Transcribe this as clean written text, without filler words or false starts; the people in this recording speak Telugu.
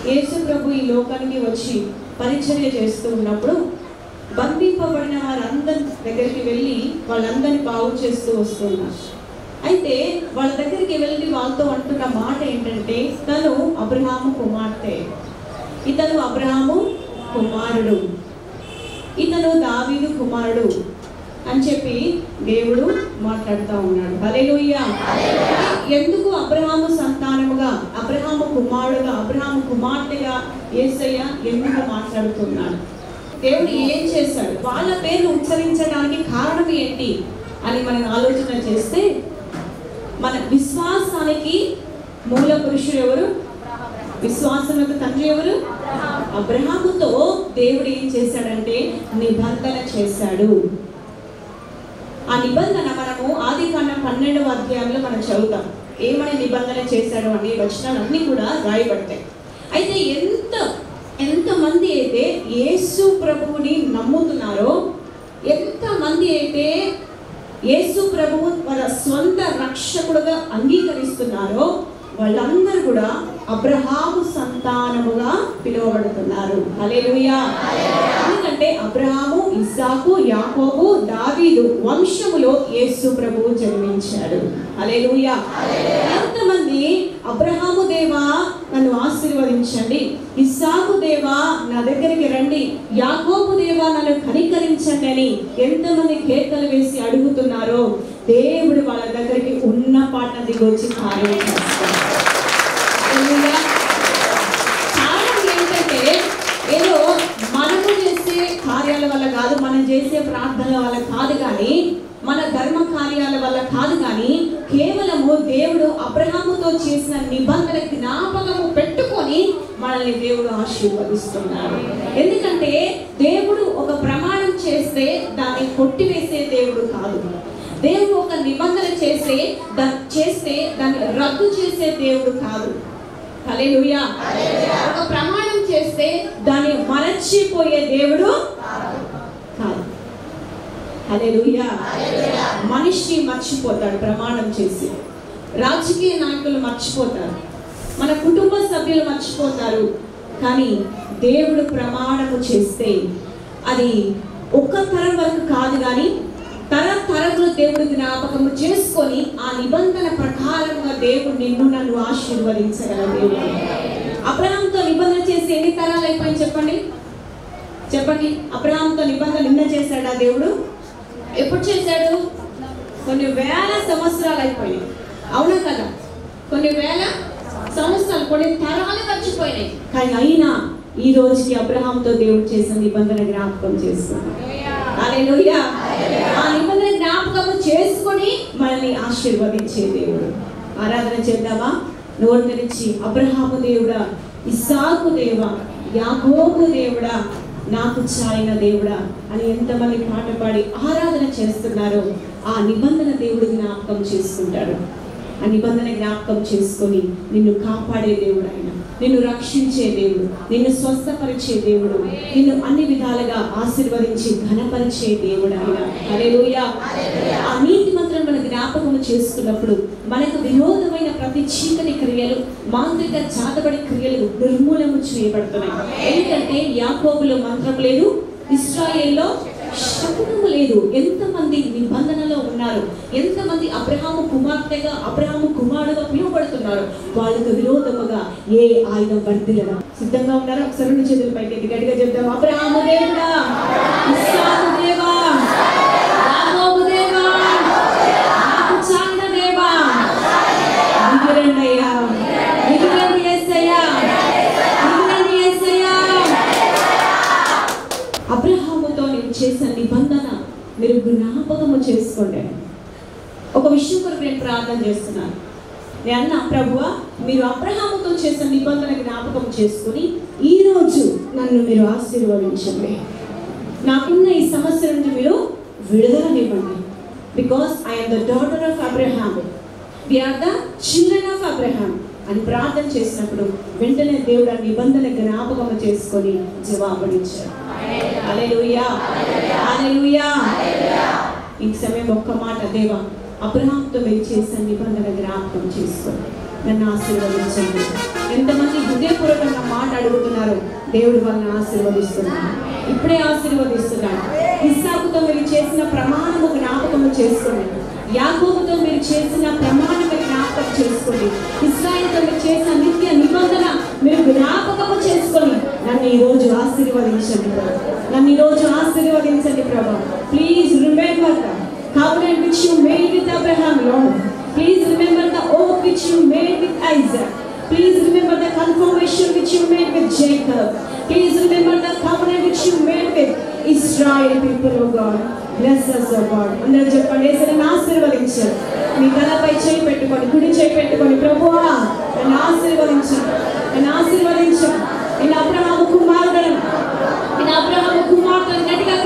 యేసు ప్రభు ఈ లోకానికి వచ్చి పరిచర్య చేస్తూ ఉన్నప్పుడు బంధింపబడిన వారందరి దగ్గరికి వెళ్ళి వాళ్ళందరినీ బాగు చేస్తూ వస్తున్నారు. అయితే వాళ్ళ దగ్గరికి వెళ్ళి వాళ్ళతో అంటున్న మాట ఏంటంటే, తను అబ్రహాము కుమార్తె, ఇతను అబ్రహాము కుమారుడు, ఇతను దావీదు కుమారుడు అని చెప్పి దేవుడు మాట్లాడుతూ ఉన్నాడు. హల్లెలూయా. ఎందుకు అబ్రహాము సంతానముగా, అబ్రహాము కుమారుడుగా, అబ్రహాము కుమార్తెగా యేసయ్య ఎందుకు మాట్లాడుతున్నాడు? దేవుడు ఏం చేశాడు? వాళ్ళ పేరు ఉచ్చరించడానికి కారణం ఏంటి అని మనం ఆలోచన చేస్తే, మన విశ్వాసానికి మూల పురుషుడు ఎవరు? విశ్వాసములకు తండ్రి ఎవరు? అబ్రహాముతో దేవుడు ఏం చేశాడంటే నిబంధన చేశాడు. ఆ నిబంధన మనము ఆదికాండం 12వ అధ్యాయంలో మనం చదువుతాం. ఏమని నిబంధన చేశాడు అనే వచనాలన్నీ కూడా రాయబడతాయి. అయితే ఎంతమంది అయితే యేసు ప్రభువుని నమ్ముతున్నారో, ఎంతమంది అయితే యేసు ప్రభువు వాళ్ళ స్వంత రక్షకుడుగా అంగీకరిస్తున్నారో, వాళ్ళందరూ కూడా అబ్రహాము సంతానముగా పిలువబడుతున్నారు. హల్లెలూయా. ఎందుకంటే అబ్రహాము, ఇస్సాకు, యాకోబు, దావీదు వంశములో యేసు ప్రభువు జన్మించాడు. హల్లెలూయా. ఎంతమంది అబ్రహాము దేవా నన్ను ఆశీర్వదించండి, ఇస్సాకు దేవా నా దగ్గరికి రండి, యాకోబు దేవా నన్ను కనికరించండి అని ఎంతమంది కేకలు వేసి అడుగుతున్నారో, దేవుడు వాళ్ళ దగ్గరికి ఉన్న పాట దిగొచ్చి కార్యం చేస్తాడు. కారణం ఏంటంటే, ఏదో మనము చేసే కార్యాల వల్ల కాదు, మనం చేసే ప్రార్థనల వల్ల కాదు, కానీ మన ధర్మ కార్యాల వల్ల కాదు, కానీ కేవలము దేవుడు అబ్రహాముతో చేసిన నిబంధన జ్ఞాపకము పెట్టుకొని మనల్ని దేవుడు ఆశీర్వదిస్తున్నాడు. ఎందుకంటే దేవుడు ఒక ప్రమాణం చేస్తే దాన్ని కొట్టివేసే దేవుడు కాదు. దేవుడు ఒక నిబంధన చేస్తే దాన్ని రద్దు చేసే దేవుడు కాదు. హల్లెలూయా. ఒక ప్రమాణం చేస్తే దాన్ని మరచిపోయే దేవుడు కాదు. హల్లెలూయా. మనిషి మర్చిపోతాడు ప్రమాణం చేసి, రాజకీయ నాయకులు మర్చిపోతారు, మన కుటుంబ సభ్యులు మర్చిపోతారు, కానీ దేవుడు ప్రమాణము చేస్తే అది ఒక్క తరం వరకు కాదు, కానీ తరతరములు దేవుడు జ్ఞాపకము చేసుకొని ఆ నిబంధన ప్రకారంగా దేవుడు నిన్ను నన్ను ఆశీర్వదించగల దేవుడు. అబ్రహాముతో నిబంధన చేసి ఎన్ని తరాలు అయిపోయింది చెప్పండి? అబ్రహాముతో నిబంధన నిన్న చేశాడా దేవుడు? ఎప్పుడు చేశాడు? కొన్ని వేల సంవత్సరాలు అయిపోయినాయి, అవునా కదా? కొన్ని వేల సంవత్సరాలు, కొన్ని తరాలు గడిచిపోయినాయి, కానీ అయినా ఈ రోజుకి అబ్రహాముతో దేవుడు చేసిన నిబంధన జ్ఞాపకం చేసుకున్నాడు. హల్లెలూయా. ఆ నిబంధన జ్ఞాపకము చేసుకొని మనల్ని ఆశీర్వదించే దేవుడు. ఆరాధన చేద్దామా? నోరు తెరిచి, అబ్రహాము దేవుడా, ఇస్సాకు దేవా, యాకోబు దేవుడా, నాకు చాలిన దేవుడా అని ఎంతమంది పాట పాడి ఆరాధన చేస్తున్నారో, ఆ నిబంధన దేవుడు జ్ఞాపకం చేసుకుంటాడు. ఆ నిబంధన జ్ఞాపకం చేసుకొని నిన్ను కాపాడే దేవుడు ఆయన, నిన్ను రక్షించే దేవుడు, నిన్ను స్వస్థపరిచే దేవుడు, నిన్ను అన్ని విధాలుగా ఆశీర్వదించి ఘనపరిచే దేవుడు ఆయన. హల్లెలూయా. ఆ నీతి మంత్రం మన జ్ఞాపకం చేసుకున్నప్పుడు మనకు విరోధమైన ప్రతి చీకటి క్రియలు, మాంత్రిక చాతబడి క్రియలు నిర్మూలన చేయబడుతున్నాయి. ఎందుకంటే యాకోబులో మంత్రం లేదు, ఇశ్రాయేల్లో శకునము లేదు. ఎంతమంది నిబంధనలో ఉన్నారు, ఎంతమంది అబ్రహాము కుమార్తెగా, అబ్రహాము కుమారుడుగా పిలువబడుతున్నారు, వాళ్ళకు విరోధముగా ఏ ఆయుధం వర్ధిల్లదు. సిద్ధంగా ఉన్నారా? ఒకసారి రెండు చేతులు పైకి గట్టిగా చెప్తాం, అబ్రహాము దేవుడా, ఇస్సాకు దేవా, యాకోబు దేవా, నాకు చాలిన దేవా, దిగిరండయ్యా, దిగిరండి యేసయ్యా, దిగిరండి యేసయ్యా. అబ్రహాముతో నేను చేసిన నిబంధన మీరు జ్ఞాపకము చేసుకోండి. ఒక విషయం కొరకు నేను ప్రార్థన చేస్తున్నాను. నేను అన్న, ప్రభువా, మీరు అబ్రహాముతో చేసిన నిబంధన జ్ఞాపకం చేసుకుని ఈరోజు నన్ను మీరు ఆశీర్వదించండి. నాకున్న ఈ సమస్య నుండి మీరు విడుదలనివ్వండి. Because I'm the daughter of Abraham, we are the children of Abraham అని ప్రార్థన చేసినప్పుడు వెంటనే దేవుడు ఆ నిబంధన జ్ఞాపకం చేసుకొని జవాబునిచ్చాడు. హల్లెలూయా, హల్లెలూయా. ఈ సమయం ఒక్క మాట, దేవా, అబ్రహాముతో మీరు చేసిన నిబంధన జ్ఞాపకం చేసుకొని నన్ను ఆశీర్వదించండి. ఎంతమంది హృదయపూర్వకంగా మాట అడుగుతున్నారు, దేవుడు వాళ్ళని ఆశీర్వదిస్తున్నాడు. ఇప్పుడే ఆశీర్వదిస్తున్నాడు. ఇస్సాకుతో మీరు చేసిన ప్రమాణము జ్ఞాపకము చేసుకోండి. యాకోబుతో మీరు చేసిన ప్రమాణం జ్ఞాపకం చేసుకోండి. ఇశ్రాయేలుతో మీరు చేసిన నిత్య నిబంధన మీరు జ్ఞాపకము చేసుకొని నన్ను ఈరోజు ఆశీర్వదించండి ప్రభు. నన్ను ఈరోజు ఆశీర్వదించండి ప్రభు. Please remember the covenant which you made with Abraham, Lord. Please remember the oath which you made with Isaac. Please remember the confirmation which you made with Jacob. Please remember the covenant which you made with Israel people, oh God. Bless us, oh God. అందరూ చెప్పండి, యేసుని ఆశీర్వదించండి. మీ తలపై చేయి పెట్టుకొని, కుడి చేయి పెట్టుకొని, ప్రభువా నన్ను ఆశీర్వదించండి, నన్ను ఆశీర్వదించండి. నేను అబ్రహాము కుమారుడను, నేను అబ్రహాము కుమార్తెను. గట్టిగా